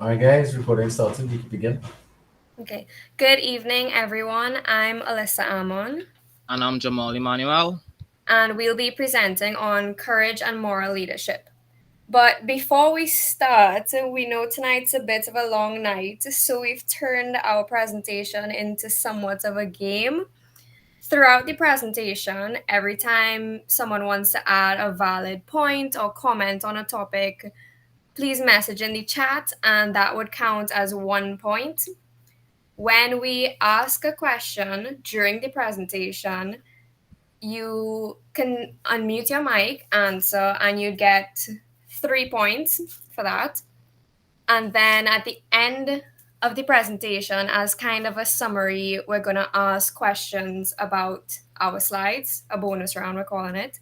All right, guys, recording started. You can begin. Okay. Good evening, everyone. I'm Alyssa Amon, And I'm Jamal Emmanuel. and we'll be presenting on courage and moral leadership. But before we start, we know tonight's a bit of a long night, so we've turned our presentation into somewhat of a game. Throughout the presentation, every time someone wants to add a valid point or comment on a topic, please message in the chat, and that would count as 1 point. When we ask a question during the presentation, you can unmute your mic, answer, and you get 3 points for that. And then at the end of the presentation, as kind of a summary, we're going to ask questions about our slides, a bonus round, we're calling it.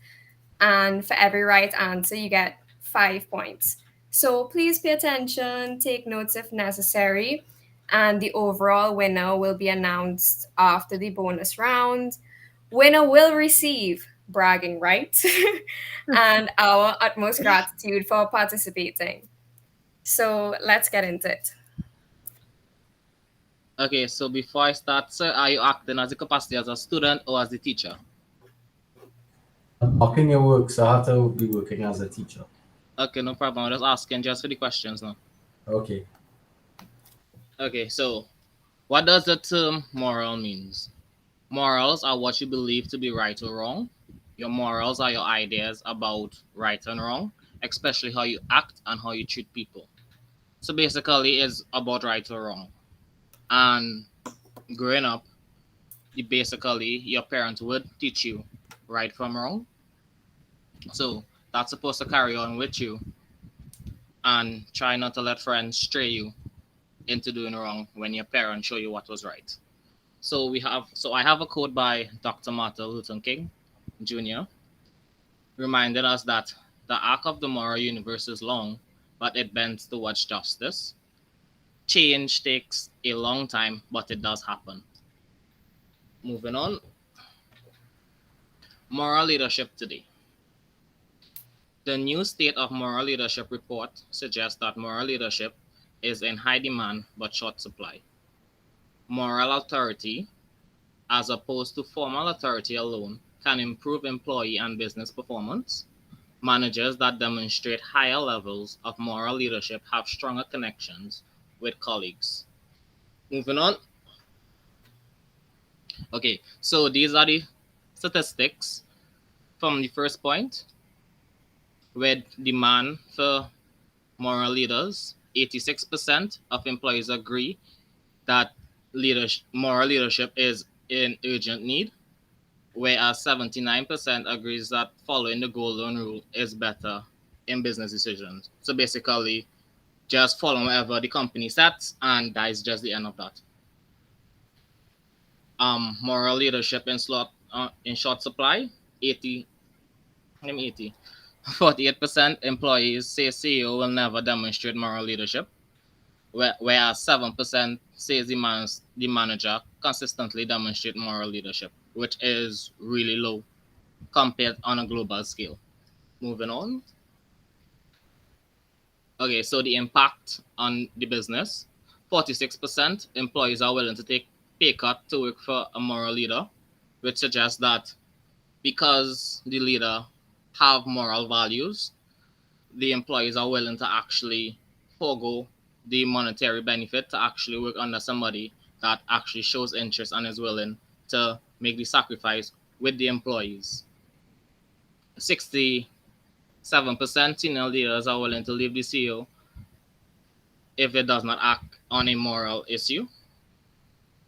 And for every right answer, you get 5 points. So please pay attention, take notes if necessary, and the overall winner will be announced after the bonus round. Winner will receive bragging rights and our utmost gratitude for participating. So let's get into it. Okay, so before I start, sir, are you acting as a capacity as a student or as the teacher? I'm blocking your work, so I have to be working as a teacher. Okay, no problem. I'm just asking just for the questions now. Okay. Okay, so what does the term moral means? Morals are what you believe to be right or wrong. Your morals are your ideas about right and wrong, especially how you act and how you treat people. So basically, it's about right or wrong. And growing up, your parents would teach you right from wrong. So that's supposed to carry on with you and try not to let friends stray you into doing wrong when your parents show you what was right. So I have a quote by Dr. Martin Luther King Jr. reminded us that the arc of the moral universe is long, but it bends towards justice. Change takes a long time, but it does happen. Moving on, moral leadership today. The new State of Moral Leadership report suggests that moral leadership is in high demand but short supply. Moral authority, as opposed to formal authority alone, can improve employee and business performance. Managers that demonstrate higher levels of moral leadership have stronger connections with colleagues. Moving on. Okay, so these are the statistics from the first point with demand for moral leaders. 86% of employees agree that moral leadership is in urgent need, whereas 79% agrees that following the golden rule is better in business decisions. So basically, just follow whatever the company sets, and that is just the end of that. Moral leadership in short supply, 80, 80. 48% employees say CEO will never demonstrate moral leadership, whereas 7% says the manager consistently demonstrate moral leadership, which is really low compared on a global scale. Moving on. Okay, so the impact on the business. 46% employees are willing to take pay cut to work for a moral leader, which suggests that because the leader have moral values, the employees are willing to actually forego the monetary benefit to actually work under somebody that actually shows interest and is willing to make the sacrifice with the employees. 67% senior leaders are willing to leave the CEO if it does not act on a moral issue.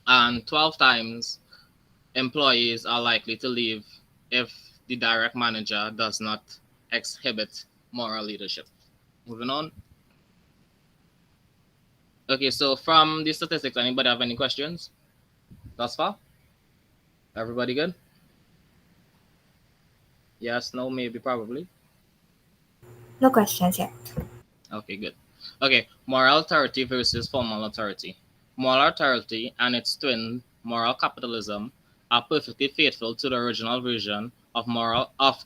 And 12 times employees are likely to leave if the direct manager does not exhibit moral leadership. Moving on. Okay, so from the statistics, anybody have any questions thus far? Everybody good? Yes, no, maybe, probably. No questions yet. Okay, good. Okay, moral authority versus formal authority. Moral authority and its twin, moral capitalism, are perfectly faithful to the original version of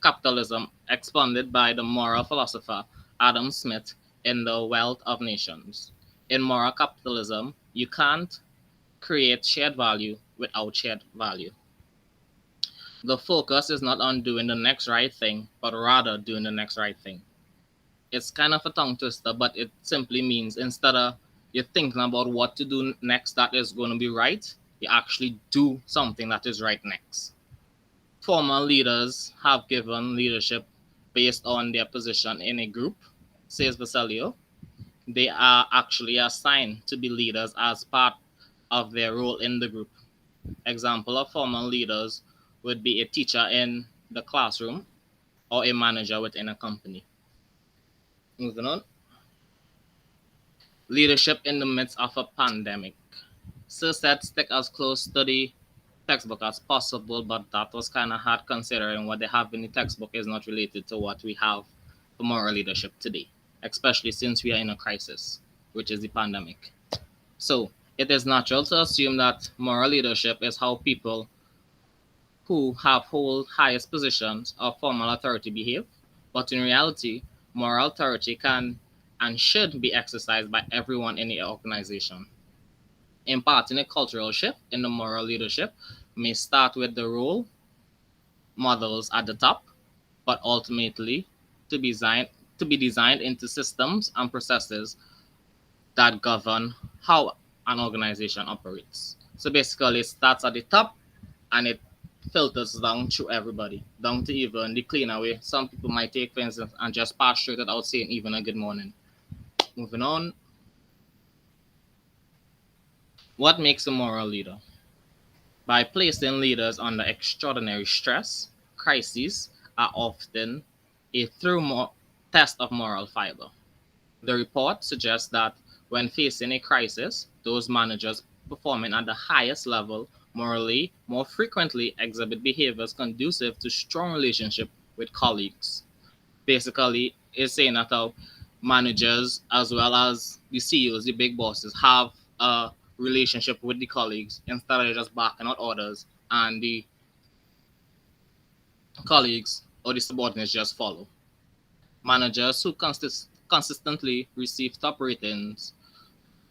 capitalism expounded by the moral philosopher Adam Smith in The Wealth of Nations. In moral capitalism, you can't create shared value without shared value. The focus is not on doing the next right thing, but rather doing the next right thing. It's kind of a tongue twister, but it simply means instead of you thinking about what to do next that is going to be right, you actually do something that is right next. Former leaders have given leadership based on their position in a group, says Vasalio. They are actually assigned to be leaders as part of their role in the group. Example of former leaders would be a teacher in the classroom or a manager within a company. Moving on. Leadership in the midst of a pandemic. Sir said stick as close to the textbook as possible, but that was kind of hard considering what they have in the textbook is not related to what we have for moral leadership today, especially since we are in a crisis, which is the pandemic. So it is natural to assume that moral leadership is how people who have hold highest positions of formal authority behave, but in reality, moral authority can and should be exercised by everyone in the organization. Imparting a cultural shift in the moral leadership may start with the role models at the top, but ultimately to be designed into systems and processes that govern how an organization operates. So basically, it starts at the top and it filters down to everybody, down to even the cleaner way. Some people might take, for instance, and just pass through it without saying even a good morning. Moving on. What makes a moral leader? By placing leaders under extraordinary stress, crises are often a thorough test of moral fiber. The report suggests that when facing a crisis, those managers performing at the highest level morally more frequently exhibit behaviors conducive to strong relationship with colleagues. Basically, it's saying that how managers as well as the CEOs, the big bosses, have a relationship with the colleagues instead of just barking out orders and the colleagues or the subordinates just follow. Managers who consistently receive top ratings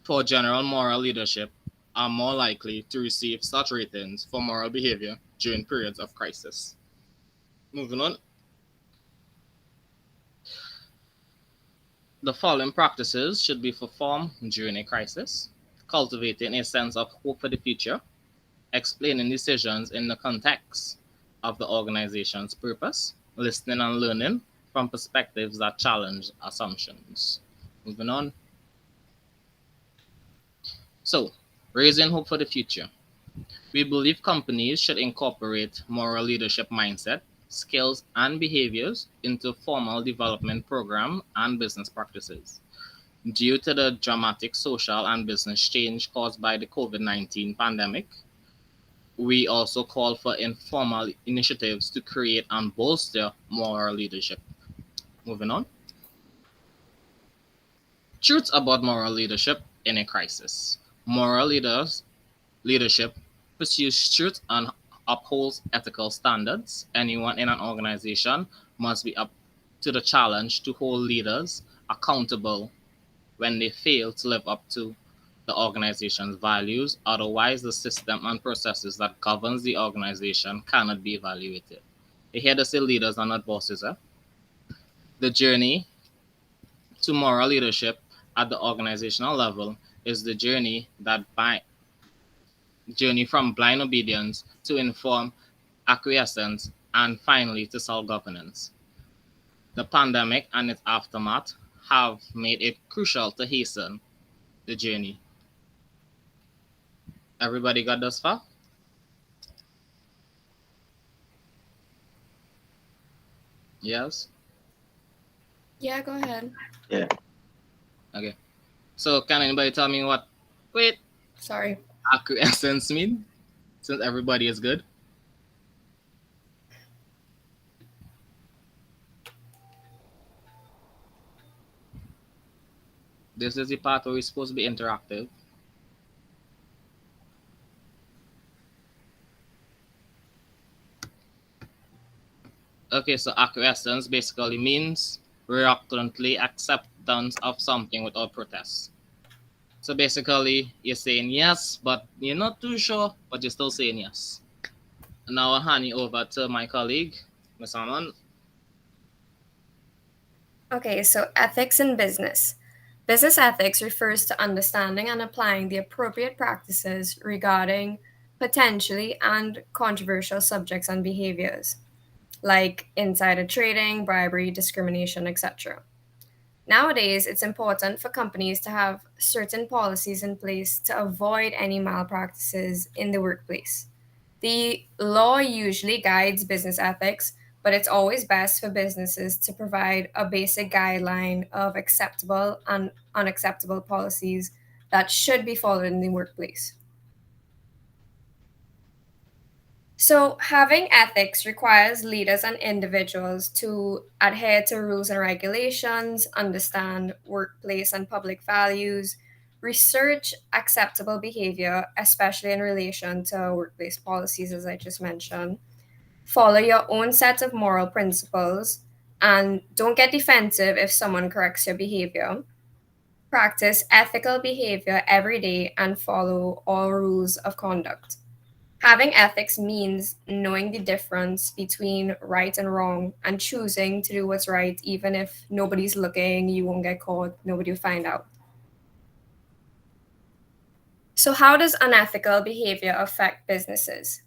for general moral leadership are more likely to receive such ratings for moral behavior during periods of crisis. Moving on. The following practices should be performed during a crisis: cultivating a sense of hope for the future, explaining decisions in the context of the organization's purpose, listening and learning from perspectives that challenge assumptions. Moving on. So, raising hope for the future. We believe companies should incorporate moral leadership mindset, skills, and behaviors into formal development program and business practices. Due to the dramatic social and business change caused by the COVID-19 pandemic, we also call for informal initiatives to create and bolster moral leadership. Moving on. Truths about moral leadership in a crisis. Moral leadership pursues truth and upholds ethical standards. Anyone in an organization must be up to the challenge to hold leaders accountable when they fail to live up to the organization's values. Otherwise, the system and processes that governs the organization cannot be evaluated. You hear they say leaders are not bosses. The journey to moral leadership at the organizational level is the journey from blind obedience to informed acquiescence and finally to self-governance. The pandemic and its aftermath have made it crucial to hasten the journey. Everybody got thus far? Yes? Yeah, go ahead. Yeah. Okay. So can anybody tell me what Sorry. acquiescence mean? Since everybody is good. This is the part where we're supposed to be interactive. Okay, so acquiescence basically means reluctantly acceptance of something without protest. So basically, you're saying yes, but you're not too sure, but you're still saying yes. Now I'll hand you over to my colleague, Ms. Anon. Okay, so ethics in business. Business ethics refers to understanding and applying the appropriate practices regarding potentially and controversial subjects and behaviors, like insider trading, bribery, discrimination, etc. Nowadays, it's important for companies to have certain policies in place to avoid any malpractices in the workplace. The law usually guides business ethics, but it's always best for businesses to provide a basic guideline of acceptable and unacceptable policies that should be followed in the workplace. So, having ethics requires leaders and individuals to adhere to rules and regulations, understand workplace and public values, research acceptable behavior, especially in relation to workplace policies, as I just mentioned, follow your own set of moral principles, and don't get defensive if someone corrects your behavior. Practice ethical behavior every day and follow all rules of conduct. Having ethics means knowing the difference between right and wrong and choosing to do what's right, even if nobody's looking, you won't get caught, nobody will find out. So, how does unethical behavior affect businesses?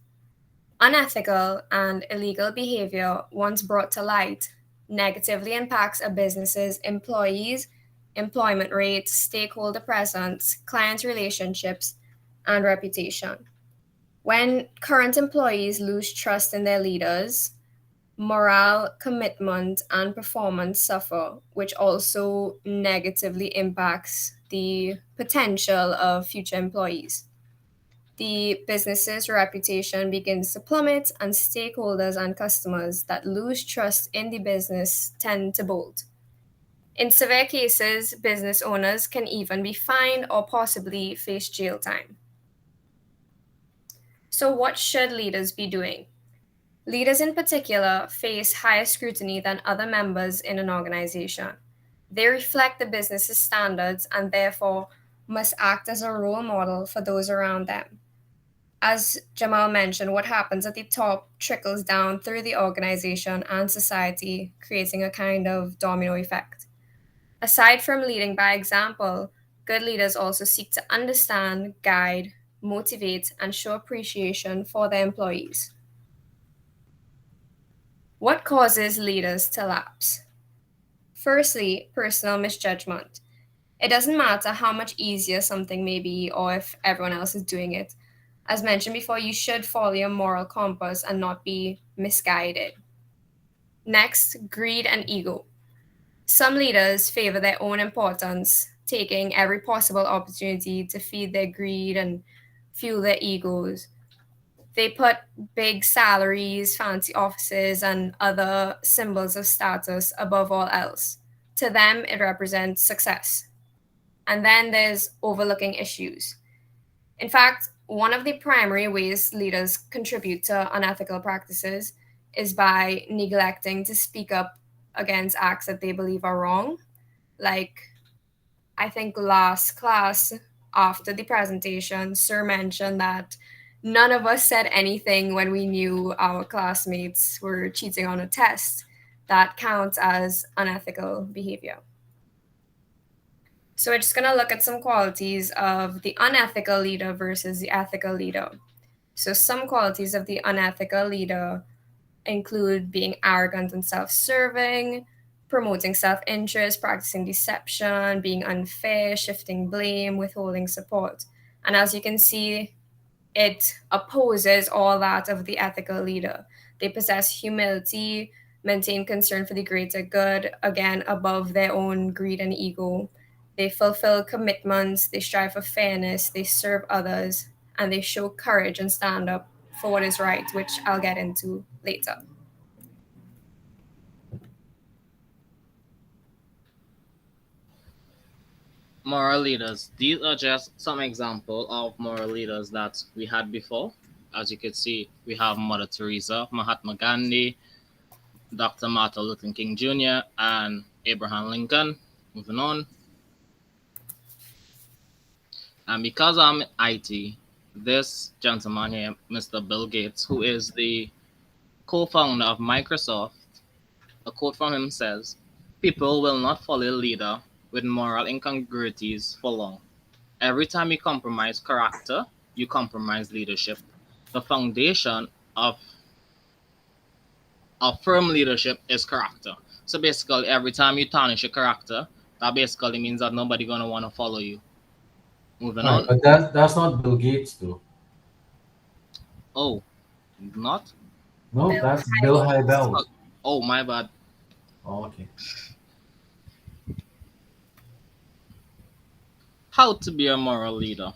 Unethical and illegal behavior, once brought to light, negatively impacts a business's employees, employment rates, stakeholder presence, client relationships, and reputation. When current employees lose trust in their leaders, morale, commitment, and performance suffer, which also negatively impacts the potential of future employees. The business's reputation begins to plummet, and stakeholders and customers that lose trust in the business tend to bolt. In severe cases, business owners can even be fined or possibly face jail time. So, what should leaders be doing? Leaders, in particular, face higher scrutiny than other members in an organization. They reflect the business's standards and therefore must act as a role model for those around them. As Jamal mentioned, what happens at the top trickles down through the organization and society, creating a kind of domino effect. Aside from leading by example, good leaders also seek to understand, guide, motivate, and show appreciation for their employees. What causes leaders to lapse? Firstly, personal misjudgment. It doesn't matter how much easier something may be or if everyone else is doing it. As mentioned before, you should follow your moral compass and not be misguided. Next, greed and ego. Some leaders favor their own importance, taking every possible opportunity to feed their greed and fuel their egos. They put big salaries, fancy offices, and other symbols of status above all else. To them, it represents success. And then there's overlooking issues. In fact, one of the primary ways leaders contribute to unethical practices is by neglecting to speak up against acts that they believe are wrong. Like, I think last class, after the presentation, Sir mentioned that none of us said anything when we knew our classmates were cheating on a test. That counts as unethical behavior. So we're just going to look at some qualities of the unethical leader versus the ethical leader. So some qualities of the unethical leader include being arrogant and self-serving, promoting self-interest, practicing deception, being unfair, shifting blame, withholding support. And as you can see, it opposes all that of the ethical leader. They possess humility, maintain concern for the greater good, again, above their own greed and ego. They fulfill commitments, they strive for fairness, they serve others, and they show courage and stand up for what is right, which I'll get into later. Moral leaders. These are just some example of moral leaders that we had before. As you can see, we have Mother Teresa, Mahatma Gandhi, Dr. Martin Luther King Jr., and Abraham Lincoln. Moving on. And because I'm in IT, this gentleman here, Mr. Bill Gates, who is the co-founder of Microsoft, a quote from him says, "People will not follow a leader with moral incongruities for long. Every time you compromise character, you compromise leadership. The foundation of firm leadership is character. So basically, every time you tarnish your character, that basically means that nobody gonna want to follow you. Moving Right, on. but that's not Bill Gates though. Oh, not? No, Bill that's Bill Hybels. Hybels. Oh, my bad. Oh, okay. How to be a moral leader.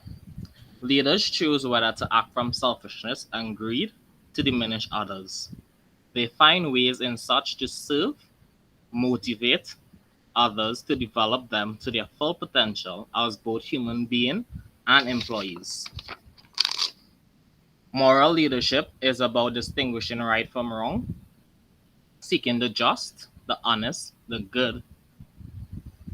Leaders choose whether to act from selfishness and greed to diminish others. They find ways in such to serve, motivate others to develop them to their full potential as both human beings and employees. Moral leadership is about distinguishing right from wrong, seeking the just, the honest, the good,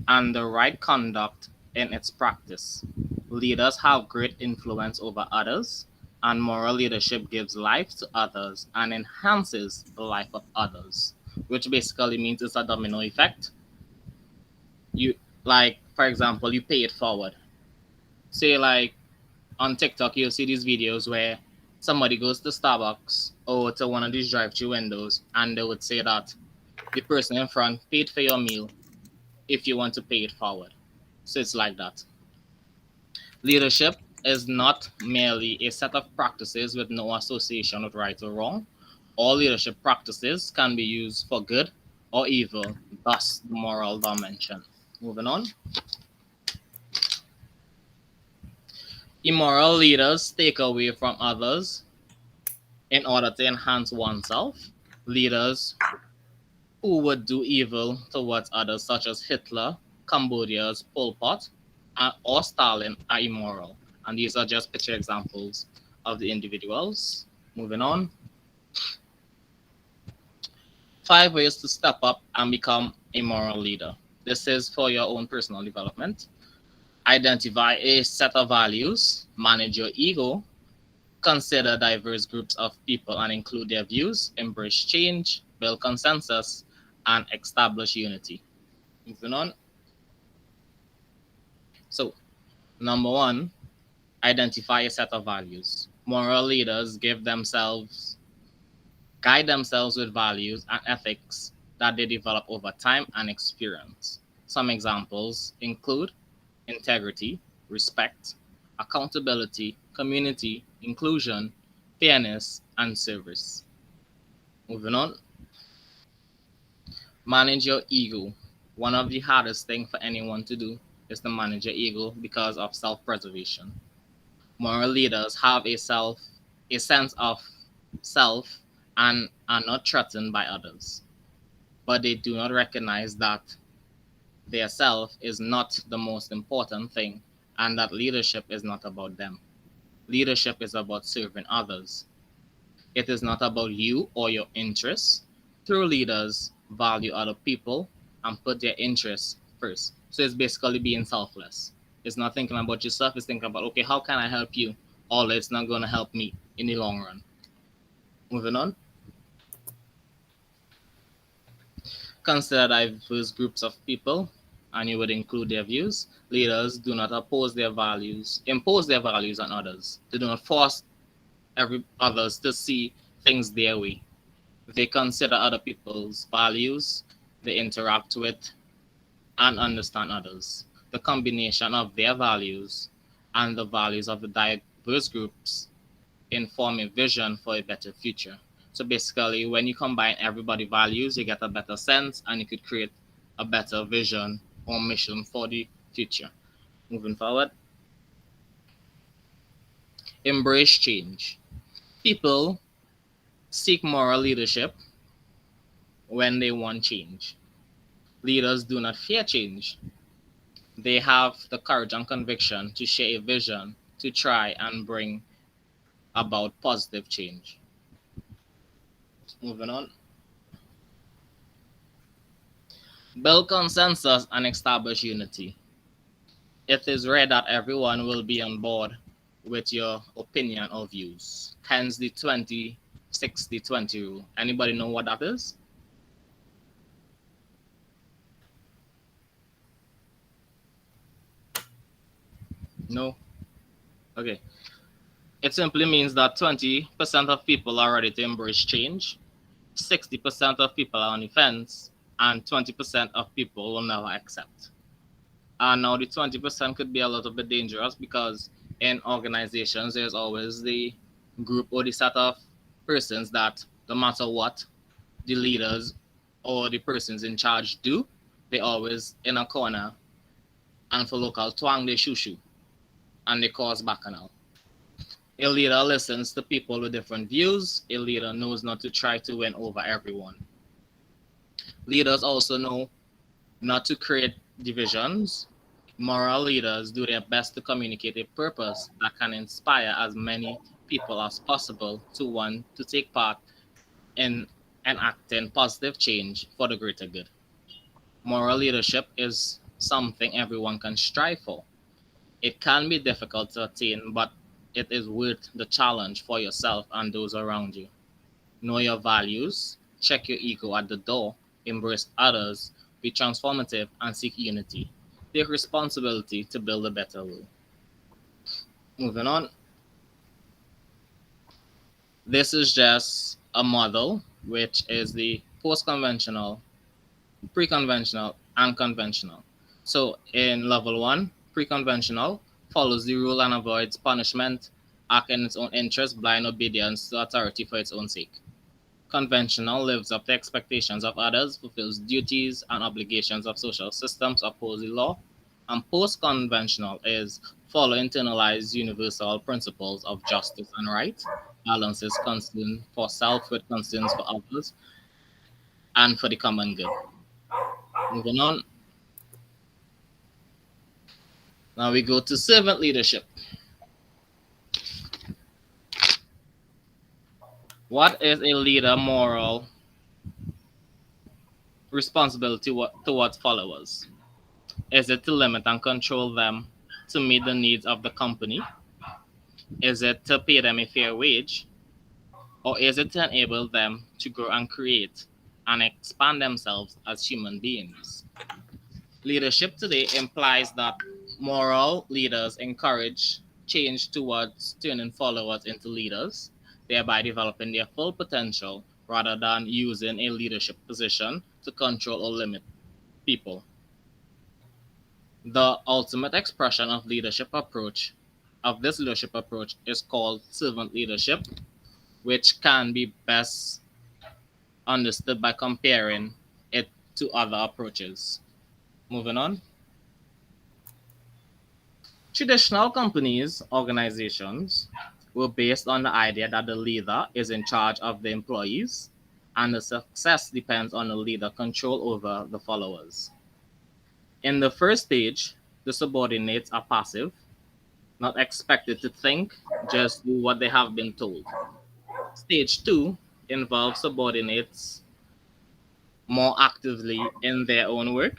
and the right conduct in its practice. Leaders have great influence over others, and moral leadership gives life to others and enhances the life of others, which basically means it's a domino effect. You, like, for example, you pay it forward. Say, like, on TikTok, you'll see these videos where somebody goes to Starbucks or to one of these drive-through windows, and they would say that the person in front paid for your meal if you want to pay it forward. So it's like that. Leadership is not merely a set of practices with no association with right or wrong. All leadership practices can be used for good or evil, thus the moral dimension. Moving on. Immoral leaders take away from others in order to enhance oneself. Leaders who would do evil towards others, such as Hitler, Cambodia's Pol Pot, or Stalin, are immoral. And these are just picture examples of the individuals. Moving on. 5 ways to step up and become a moral leader. This is for your own personal development. Identify a set of values, manage your ego, consider diverse groups of people and include their views, embrace change, build consensus, and establish unity. Moving on. So, number one, identify a set of values. Moral leaders guide themselves with values and ethics that they develop over time and experience. Some examples include integrity, respect, accountability, community, inclusion, fairness, and service. Moving on. Manage your ego. One of the hardest things for anyone to do is to manage your ego because of self-preservation. Moral leaders have a sense of self and are not threatened by others. But they do not recognize that their self is not the most important thing and that leadership is not about them. Leadership is about serving others. It is not about you or your interests. True leaders value other people and put their interests first. So it's basically being selfless. It's not thinking about yourself, it's thinking about, okay, how can I help you? Although it's not going to help me in the long run. Moving on. Consider diverse groups of people, and you would include their views. Leaders do not impose their values on others. They do not force others to see things their way. They consider other people's values, they interact with and understand others. The combination of their values and the values of the diverse groups inform a vision for a better future. So basically, when you combine everybody's values, you get a better sense and you could create a better vision or mission for the future. Moving forward, embrace change. People seek moral leadership when they want change. Leaders do not fear change. They have the courage and conviction to share a vision to try and bring about positive change. Moving on. Build consensus and establish unity. It is rare that everyone will be on board with your opinion or views. Hence the 20-60-20 rule. Anybody know what that is? No? Okay. It simply means that 20% of people are ready to embrace change, 60% of people are on the fence, and 20% of people will never accept. And now the 20% could be a little bit dangerous because in organizations, there's always the group or the set of persons that no matter what the leaders or the persons in charge do, they always in a corner and for local twang they shoo and they cause bacchanal. A leader listens to people with different views. A leader knows not to try to win over everyone. Leaders also know not to create divisions. Moral leaders do their best to communicate a purpose that can inspire as many people as possible to want to take part in enacting positive change for the greater good. Moral leadership is something everyone can strive for. It can be difficult to attain, but it is worth the challenge for yourself and those around you. Know your values, check your ego at the door, embrace others, be transformative, and seek unity. Take responsibility to build a better world. Moving on. This is just a model, which is the post-conventional, pre-conventional, and conventional. So in level 1, pre-conventional follows the rule and avoids punishment, act in its own interest, blind obedience to authority for its own sake. Conventional lives up to expectations of others, fulfills duties and obligations of social systems, upholds the law. And post-conventional is follow internalized universal principles of justice and right, balances concern for self with concerns for others, and for the common good. Moving on. Now we go to servant leadership. What is a leader moral responsibility towards followers? Is it to limit and control them to meet the needs of the company? Is it to pay them a fair wage? Or is it to enable them to grow and create and expand themselves as human beings? Leadership today implies that moral leaders encourage change towards turning followers into leaders, thereby developing their full potential rather than using a leadership position to control or limit people. The ultimate expression of this leadership approach is called servant leadership, which can be best understood by comparing it to other approaches. Moving on. Traditional companies, organizations were based on the idea that the leader is in charge of the employees and the success depends on the leader control over the followers. In the first stage, the subordinates are passive, not expected to think, just do what they have been told. Stage 2 involves subordinates more actively in their own work.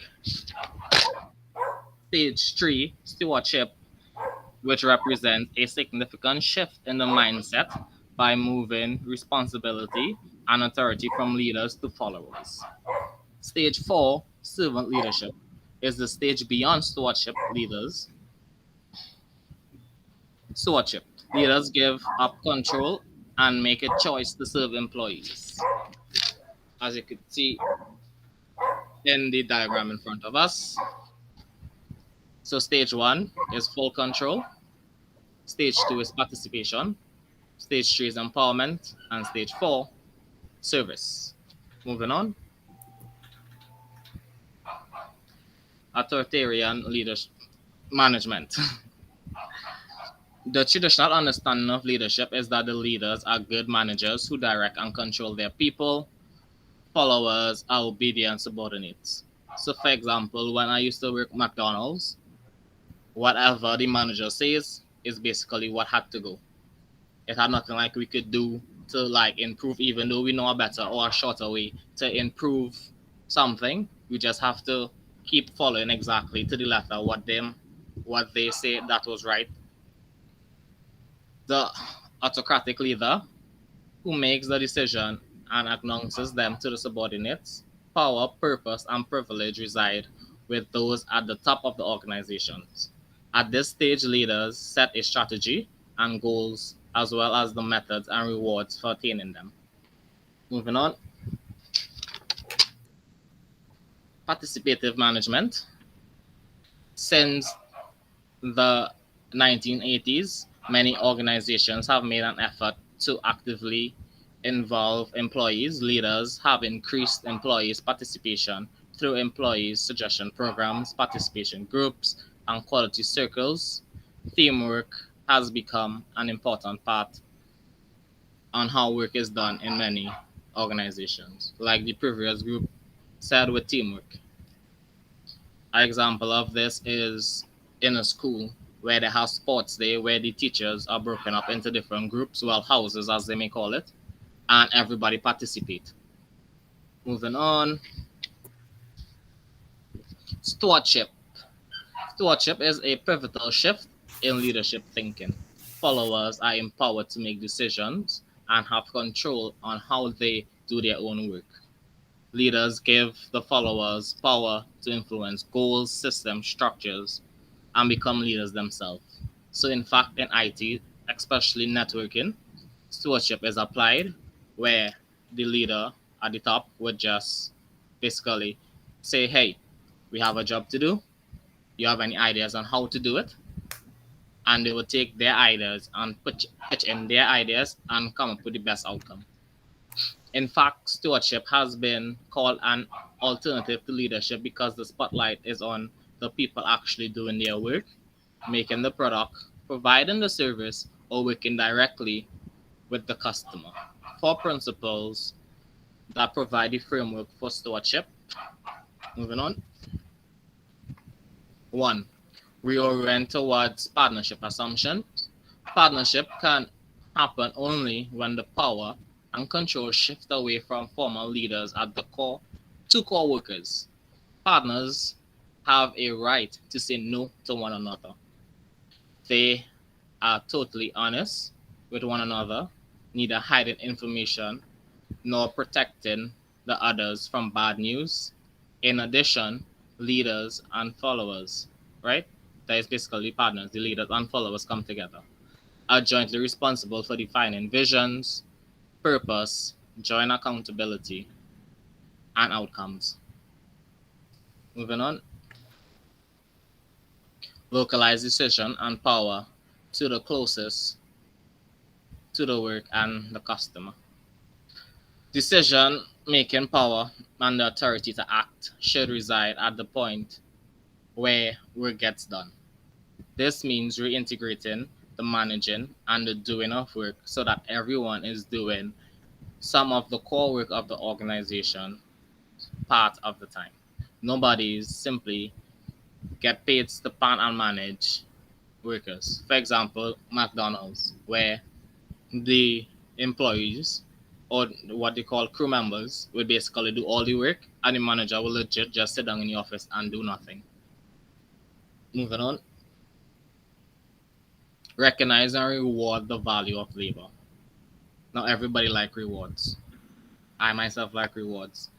Stage 3, stewardship, which represents a significant shift in the mindset by moving responsibility and authority from leaders to followers. Stage 4, servant leadership, is the stage beyond stewardship. Stewardship. Leaders give up control and make a choice to serve employees. As you could see in the diagram in front of us. So stage 1 is full control. Stage 2 is participation. Stage 3 is empowerment. And stage 4, service. Moving on. Authoritarian leadership management. The traditional understanding of leadership is that the leaders are good managers who direct and control their people. Followers are obedient subordinates. So for example, when I used to work at McDonald's, whatever the manager says is basically what had to go. It had nothing like we could do to like improve, even though we know a better or a shorter way to improve something. We just have to keep following exactly to the letter what them what they say that was right. The autocratic leader who makes the decision and announces them to the subordinates, power, purpose, and privilege reside with those at the top of the organizations. At this stage, leaders set a strategy and goals as well as the methods and rewards for attaining them. Moving on, participative management. Since the 1980s, many organizations have made an effort to actively involve employees. Leaders have increased employees' participation through employees' suggestion programs, participation groups, and quality circles. Teamwork has become an important part on how work is done in many organizations. Like the previous group said with teamwork. An example of this is in a school where they have sports day where the teachers are broken up into different groups, well, houses as they may call it, and everybody participate. Moving on, stewardship. Stewardship is a pivotal shift in leadership thinking. Followers are empowered to make decisions and have control on how they do their own work. Leaders give the followers power to influence goals, systems, structures, and become leaders themselves. So, in fact, in IT, especially networking, stewardship is applied where the leader at the top would just basically say, hey, we have a job to do. You have any ideas on how to do it? And they would take their ideas and pitch in their ideas and come up with the best outcome. In fact, stewardship has been called an alternative to leadership because the spotlight is on the people actually doing their work, making the product, providing the service, or working directly with the customer. Four principles that provide the framework for stewardship. Moving on. 1. Reorient towards partnership assumption. Partnership can happen only when the power and control shift away from former leaders at the core to core workers. Partners have a right to say no to one another. They are totally honest with one another, neither hiding information nor protecting the others from bad news. In addition, leaders and followers, right? That is basically partners. The leaders and followers come together, are jointly responsible for defining visions, purpose, joint accountability, and outcomes. Moving on. Localize decision and power to the closest to the work and the customer. Decision making power and the authority to act should reside at the point where work gets done. This means reintegrating the managing and the doing of work so that everyone is doing some of the core work of the organization part of the time. Nobody is simply get paid to plan and manage workers. For example, McDonald's, where the employees or what they call crew members will basically do all the work and the manager will legit just sit down in the office and do nothing. Moving on. Recognize and reward the value of labor. Not everybody like rewards. I myself like rewards.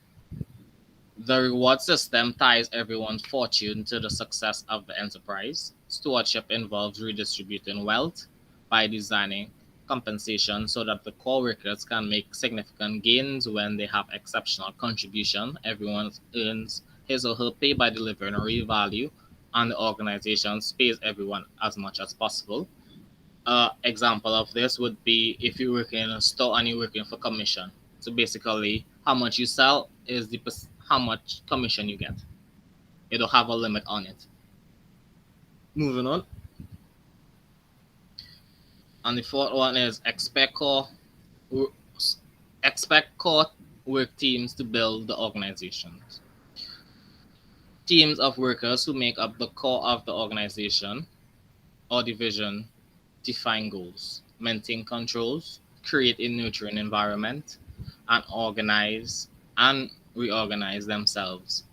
The reward system ties everyone's fortune to the success of the enterprise. Stewardship involves redistributing wealth by designing compensation so that the core workers can make significant gains when they have exceptional contribution. Everyone earns his or her pay by delivering real value, and the organization pays everyone as much as possible. Example of this would be if you work in a store and you're working for commission. So basically, how much you sell is how much commission you get. You don't have a limit on it. Moving on. And the fourth one is expect core work teams to build the organizations. Teams of workers who make up the core of the organization or division define goals, maintain controls, create a nurturing environment, and organize and reorganize themselves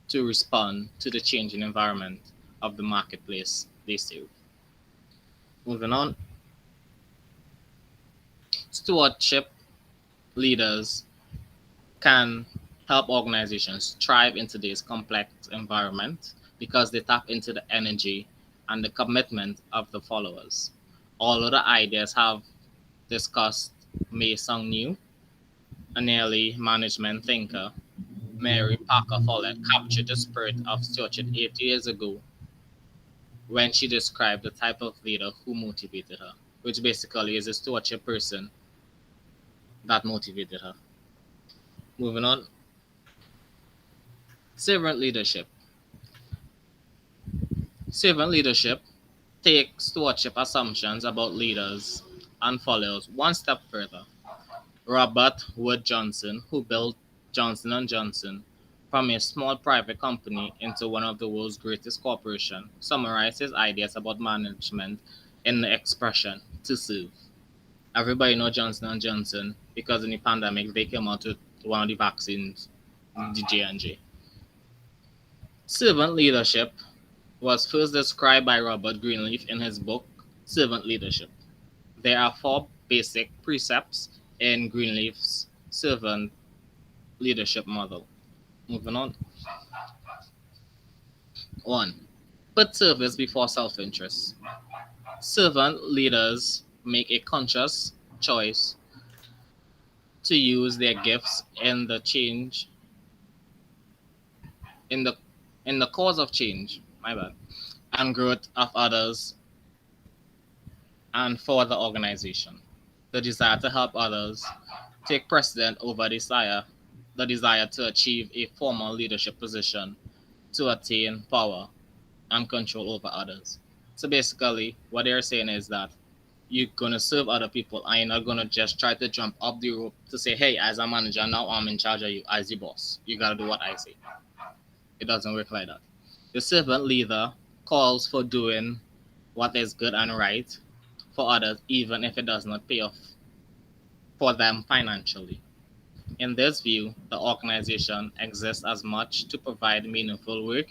to respond to the changing environment of the marketplace they serve. Moving on, stewardship leaders can help organizations thrive in today's complex environment because they tap into the energy and the commitment of the followers. Although the ideas have discussed may sound new, an early management thinker, Mary Parker Follett, captured the spirit of stewardship 80 years ago when she described the type of leader who motivated her, which basically is a stewardship person that motivated her. Moving on, servant leadership. Servant leadership takes stewardship assumptions about leaders and followers one step further. Robert Wood Johnson, who built Johnson and Johnson from a small private company into one of the world's greatest corporations, summarized his ideas about management in the expression "to serve." Everybody know Johnson and Johnson because in the pandemic they came out with one of the vaccines, the J&J. Servant leadership was first described by Robert Greenleaf in his book Servant Leadership. There are four basic precepts in Greenleaf's servant leadership model. Moving on. 1. Put service before self interest. Servant leaders make a conscious choice to use their gifts in the change in the cause of change, my bad, and growth of others and for the organization. The desire to help others take precedent over the desire to achieve a formal leadership position to attain power and control over others. So basically, what they're saying is that you're gonna serve other people and you're not gonna just try to jump up the rope to say, hey, as a manager, now I'm in charge of you as the boss. You gotta do what I say. It doesn't work like that. The servant leader calls for doing what is good and right for others, even if it does not pay off for them financially. In this view, the organization exists as much to provide meaningful work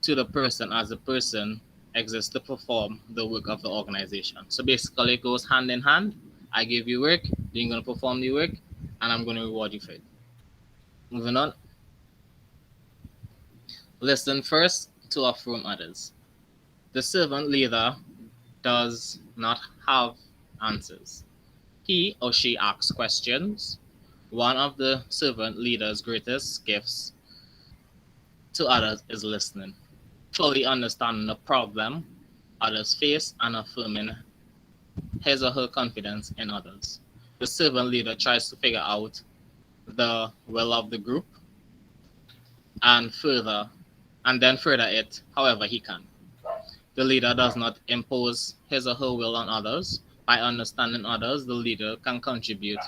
to the person as the person exists to perform the work of the organization. So basically, it goes hand in hand. I give you work, you're going to perform the work, and I'm going to reward you for it. Moving on. Listen first to affirm others. The servant leader does not have answers. He or she asks questions. One of the servant leader's greatest gifts to others is listening, fully understanding the problem others face and affirming his or her confidence in others. The servant leader tries to figure out the will of the group and then further it however he can. The leader does not impose his or her will on others. By understanding others, the leader can contribute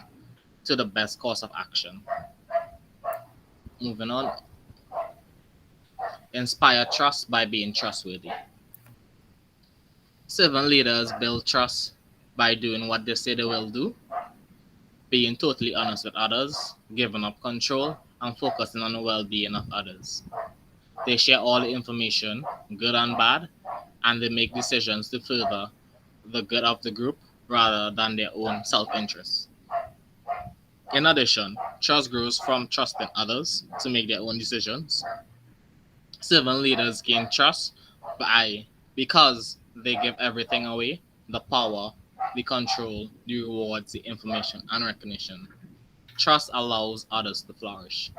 to the best course of action. Moving on. Inspire trust by being trustworthy. Servant leaders build trust by doing what they say they will do, being totally honest with others, giving up control, and focusing on the well-being of others. They share all the information, good and bad, and they make decisions to further the good of the group rather than their own self-interest. In addition, trust grows from trusting others to make their own decisions. Servant leaders gain trust because they give everything away: the power, the control, the rewards, the information, and recognition. Trust allows others to flourish.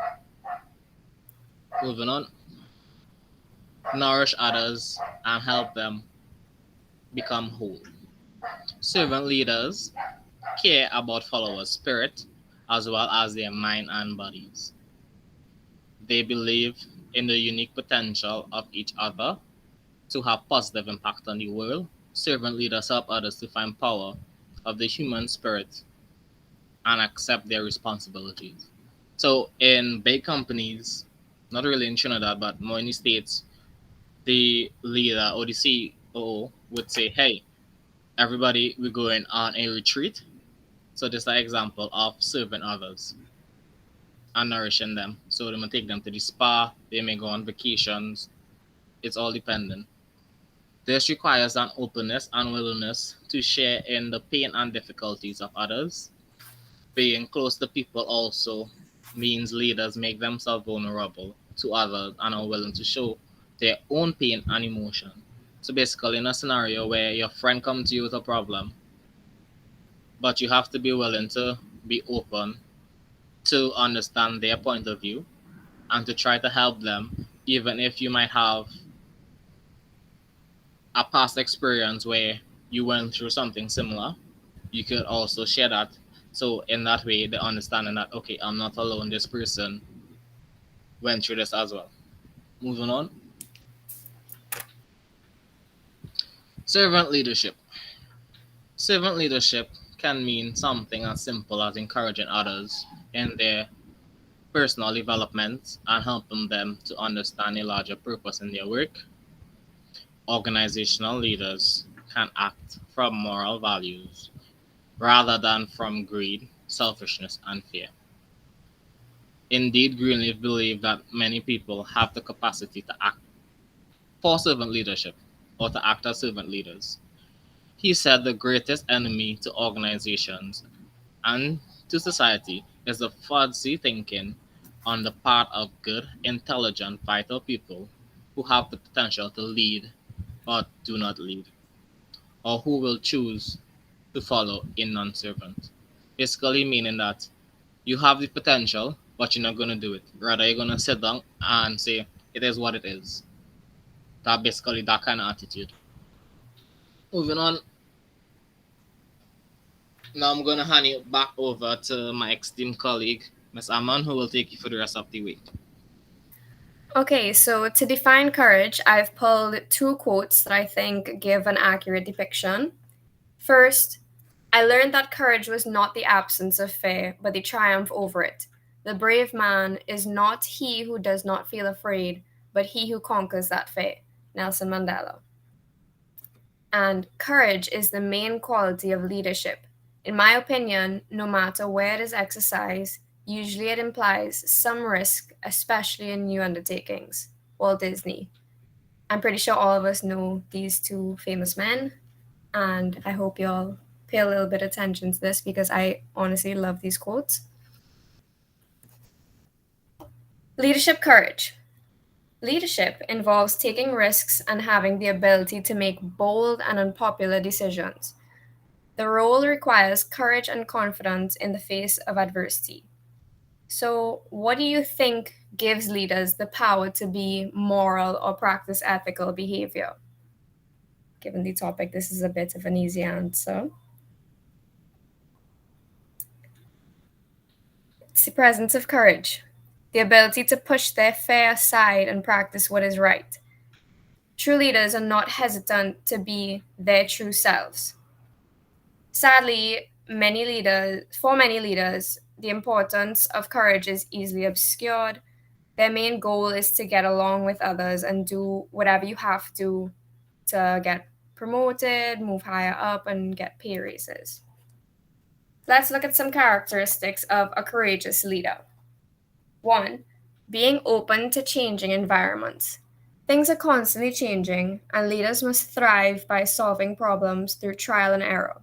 Moving on. Nourish others and help them become whole. Servant leaders care about followers' spirit as well as their mind and bodies. They believe in the unique potential of each other to have positive impact on the world. Servant leaders help others to find power of the human spirit and accept their responsibilities. So in big companies, not really in Trinidad, but more in the States, the leader or the CEO would say, hey, everybody, we're going on a retreat. So this is an example of serving others and nourishing them. So they may take them to the spa, they may go on vacations, It's all dependent. This requires an openness and willingness to share in the pain and difficulties of others. Being close to people also means leaders make themselves vulnerable to others and are willing to show their own pain and emotion. So basically, in a scenario where your friend comes to you with a problem, but you have to be willing to be open to understand their point of view and to try to help them, even if you might have a past experience where you went through something similar. You could also share that. So in that way, the understanding that okay, I'm not alone. This person went through this as well. Moving on, servant leadership. Servant leadership can mean something as simple as encouraging others in their personal development and helping them to understand a larger purpose in their work. Organizational leaders can act from moral values rather than from greed, selfishness, and fear. Indeed, Greenleaf believed that many people have the capacity to act for servant leadership or to act as servant leaders. He said the greatest enemy to organizations and to society is the fuzzy thinking on the part of good, intelligent, vital people who have the potential to lead but do not lead, or who will choose to follow a non servant. Basically, meaning that you have the potential, but you're not going to do it. Rather, you're going to sit down and say, it is what it is. That basically that kind of attitude. Moving on, now I'm going to hand it back over to my esteemed colleague, Miss Aman, who will take you for the rest of the week. Okay, so to define courage, I've pulled two quotes that I think give an accurate depiction. First, I learned that courage was not the absence of fear, but the triumph over it. The brave man is not he who does not feel afraid, but he who conquers that fear. Nelson Mandela. And courage is the main quality of leadership. In my opinion, no matter where it is exercised, usually it implies some risk, especially in new undertakings. Walt Disney. I'm pretty sure all of us know these two famous men, and I hope you all pay a little bit of attention to this because I honestly love these quotes. Leadership courage. Leadership involves taking risks and having the ability to make bold and unpopular decisions. The role requires courage and confidence in the face of adversity. So, what do you think gives leaders the power to be moral or practice ethical behavior? Given the topic, this is a bit of an easy answer. It's the presence of courage, the ability to push their fear aside and practice what is right. True leaders are not hesitant to be their true selves. Sadly, for many leaders, the importance of courage is easily obscured. Their main goal is to get along with others and do whatever you have to get promoted, move higher up, and get pay raises. Let's look at some characteristics of a courageous leader. 1. Being open to changing environments. Things are constantly changing, and leaders must thrive by solving problems through trial and error.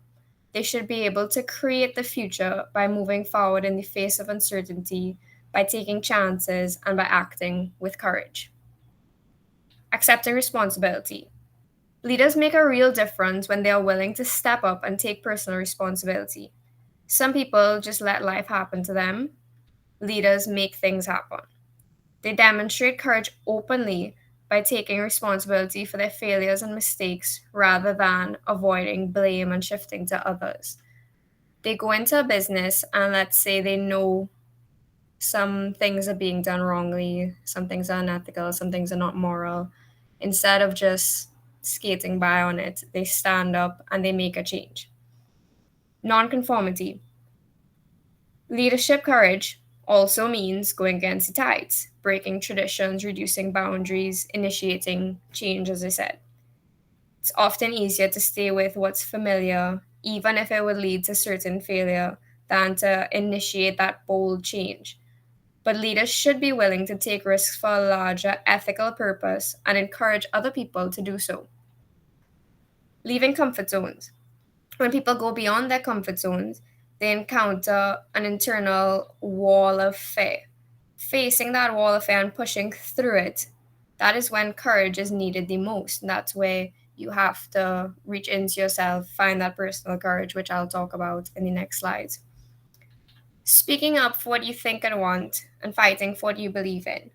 They should be able to create the future by moving forward in the face of uncertainty, by taking chances, and by acting with courage. Accepting responsibility. Leaders make a real difference when they are willing to step up and take personal responsibility. Some people just let life happen to them. Leaders make things happen. They demonstrate courage openly by taking responsibility for their failures and mistakes rather than avoiding blame and shifting to others. They go into a business and let's say they know some things are being done wrongly, some things are unethical, some things are not moral. Instead of just skating by on it, they stand up and they make a change. Nonconformity. Leadership courage also means going against the tides, breaking traditions, reducing boundaries, initiating change, as I said. It's often easier to stay with what's familiar, even if it would lead to certain failure, than to initiate that bold change. but leaders should be willing to take risks for a larger ethical purpose and encourage other people to do so. Leaving comfort zones. When people go beyond their comfort zones, they encounter an internal wall of fear. Facing that wall of fear and pushing through it, that is when courage is needed the most. And that's where you have to reach into yourself, find that personal courage, which I'll talk about in the next slides. Speaking up for what you think and want, and fighting for what you believe in.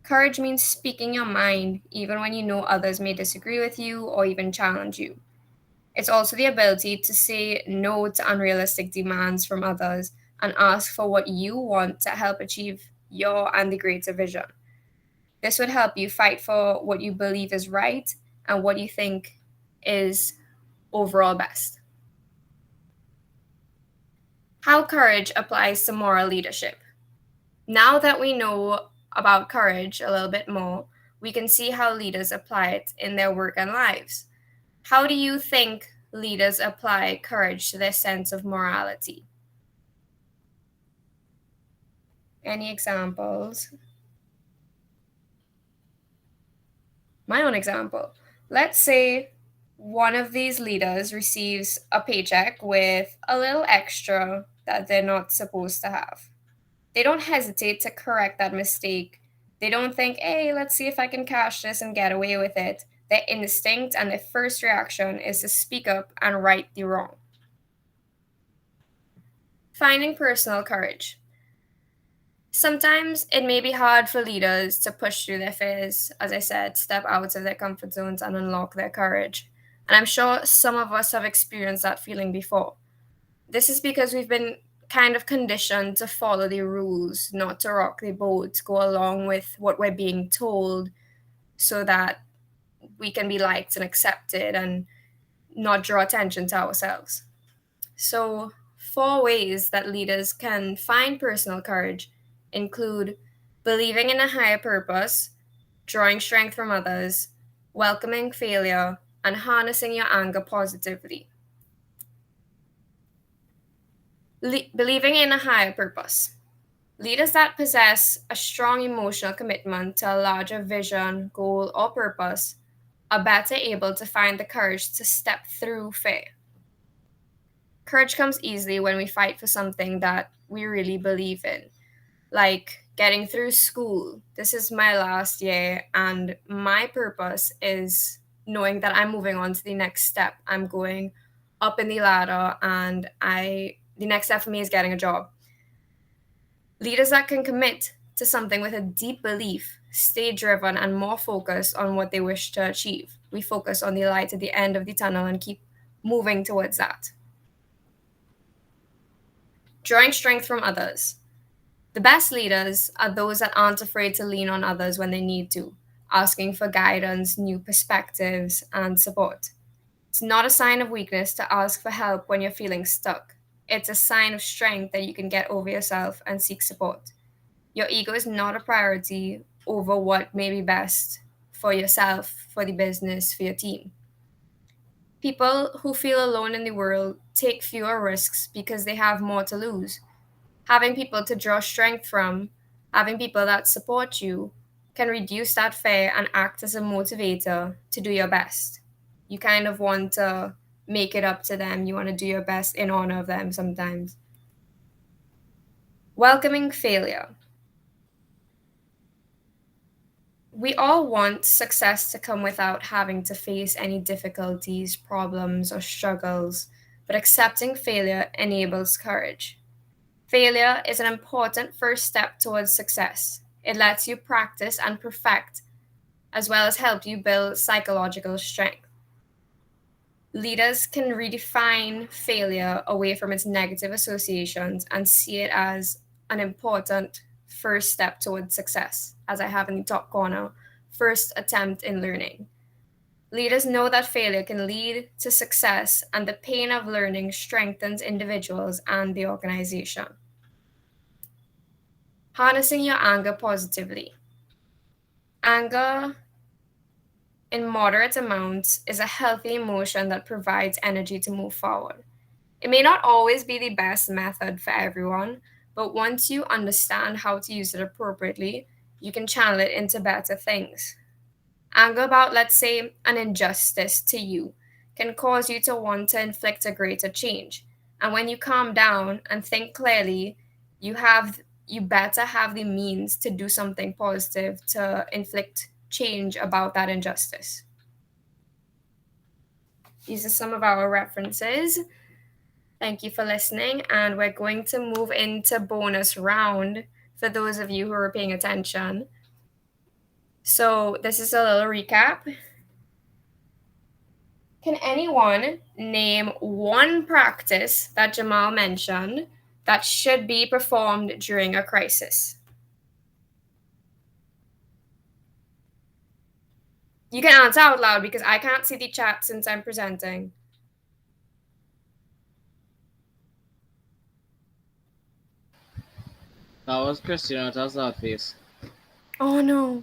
Courage means speaking your mind, even when you know others may disagree with you or even challenge you. It's also the ability to say no to unrealistic demands from others and ask for what you want to help achieve your and the greater vision. This would help you fight for what you believe is right and what you think is overall best. How courage applies to moral leadership. Now that we know about courage a little bit more, we can see how leaders apply it in their work and lives. How do you think leaders apply courage to their sense of morality? Any examples? My own example. Let's say one of these leaders receives a paycheck with a little extra that they're not supposed to have. They don't hesitate to correct that mistake. They don't think, hey, let's see if I can cash this and get away with it. Their instinct and their first reaction is to speak up and right the wrong. Finding personal courage. Sometimes it may be hard for leaders to push through their fears, as I said, step out of their comfort zones and unlock their courage. And I'm sure some of us have experienced that feeling before. This is because we've been kind of conditioned to follow the rules, not to rock the boat, go along with what we're being told so that we can be liked and accepted and not draw attention to ourselves. So, 4 ways that leaders can find personal courage include believing in a higher purpose, drawing strength from others, welcoming failure, and harnessing your anger positively. Believing in a higher purpose. Leaders that possess a strong emotional commitment to a larger vision, goal, or purpose are better able to find the courage to step through fear. Courage comes easily when we fight for something that we really believe in, like getting through school. This is my last year, and my purpose is knowing that I'm moving on to the next step. I'm going up in the ladder, and the next step for me is getting a job. Leaders that can commit to something with a deep belief stay driven and more focused on what they wish to achieve. We focus on the light at the end of the tunnel and keep moving towards that. Drawing strength from others. The best leaders are those that aren't afraid to lean on others when they need to, asking for guidance, new perspectives, and support. It's not a sign of weakness to ask for help when you're feeling stuck. It's a sign of strength that you can get over yourself and seek support. Your ego is not a priority over what may be best for yourself, for the business, for your team. People who feel alone in the world take fewer risks because they have more to lose. Having people to draw strength from, having people that support you, can reduce that fear and act as a motivator to do your best. You kind of want to make it up to them. You want to do your best in honor of them sometimes. Welcoming failure. We all want success to come without having to face any difficulties, problems, or struggles, but accepting failure enables courage. Failure is an important first step towards success. It lets you practice and perfect, as well as help you build psychological strength. Leaders can redefine failure away from its negative associations and see it as an important first step towards success, as I have in the top corner, first attempt in learning. Leaders know that failure can lead to success, and the pain of learning strengthens individuals and the organization. Harnessing your anger positively. Anger in moderate amounts is a healthy emotion that provides energy to move forward. It may not always be the best method for everyone, But once you understand how to use it appropriately, you can channel it into better things. Anger about, let's say, an injustice to you can cause you to want to inflict a greater change. And when you calm down and think clearly, you better have the means to do something positive to inflict change about that injustice. These are some of our references. Thank you for listening, and we're going to move into bonus round for those of you who are paying attention. So this is a little recap. Can anyone name one practice that Jamal mentioned that should be performed during a crisis? You can answer out loud because I can't see the chat since I'm presenting. That was Christian with a sad face. Oh no.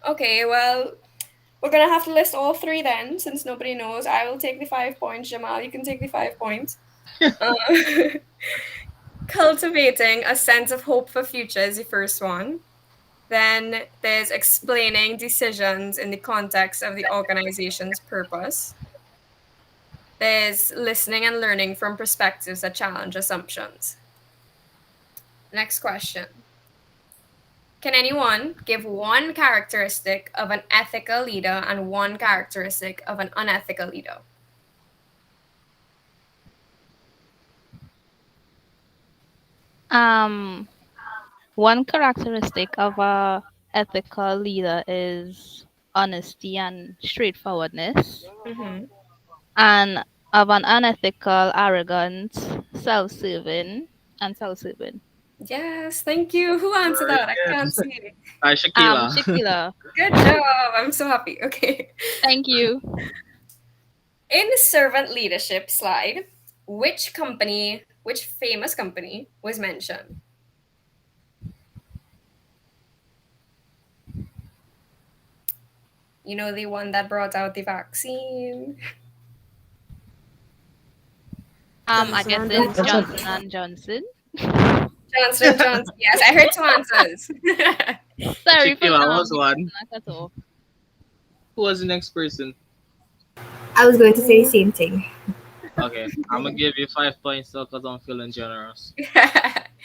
Okay, well, we're gonna have to list all three then, since nobody knows. I will take the 5 points. Jamal, you can take the 5 points. Cultivating a sense of hope for future is the first one. Then there's explaining decisions in the context of the organization's purpose. There's listening and learning from perspectives that challenge assumptions. Next question. Can anyone give one characteristic of an ethical leader and one characteristic of an unethical leader? One characteristic of a ethical leader is honesty and straightforwardness, Mm-hmm. and of an unethical, arrogance, self-serving, and self-serving. Yes, thank you. Who answered that? I can't see. Hi, Shakila. Shakila. Good job. I'm so happy. Okay. Thank you. In the servant leadership slide, which famous company was mentioned? You know, the one that brought out the vaccine. I guess it's Johnson and Johnson. Johnson Johnson. Yes, I heard two answers. Sorry for Shakila was one. not at all. Who was the next person? I was going to say the same thing. Okay, I'm gonna give you 5 points because I'm feeling generous.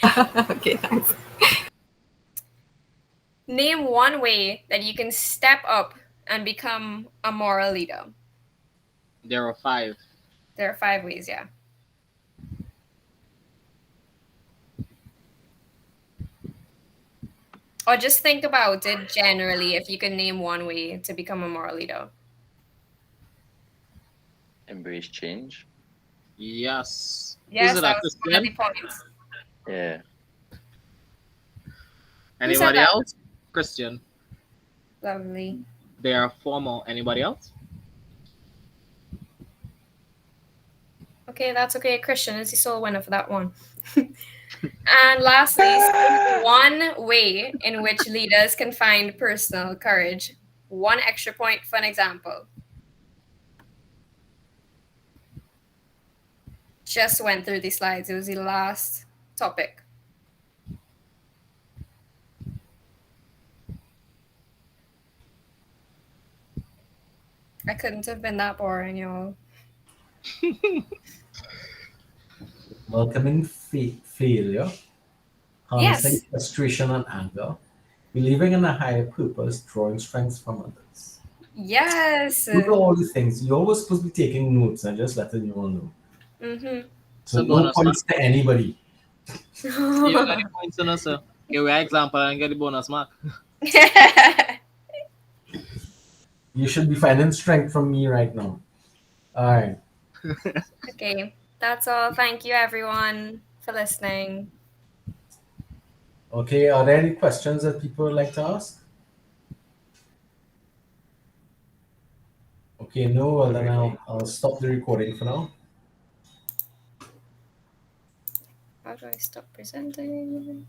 Okay, thanks. Name one way that you can step up and become a moral leader. There are 5. There are 5 ways, yeah. Or just think about it generally if you can name one way to become a moral leader. Embrace change. Yes. Yes, Who's it, that was one of the Christian? points. Yeah. Anybody that? else? Christian. Lovely. There are 4 more. Anybody else? Okay, that's okay. Christian is the sole winner for that one. And lastly, say one way in which leaders can find personal courage. 1 extra point for an example. Just went through the slides. It was the last topic. I couldn't have been that boring, y'all. Welcoming failure, harnessing Yes. frustration and anger, believing in a higher purpose, drawing strength from others. Yes. Look at all these things. You're always supposed to be taking notes and just letting you all know. Mm-hmm. So So no bonus points to anybody. You got the points in us, sir. Give me an example and get the bonus mark. You should be finding strength from me right now. All right. Okay, that's all. Thank you, everyone, for listening. Okay, are there any questions that people would like to ask? Okay, no, well then I'll stop the recording for now. How do I stop presenting?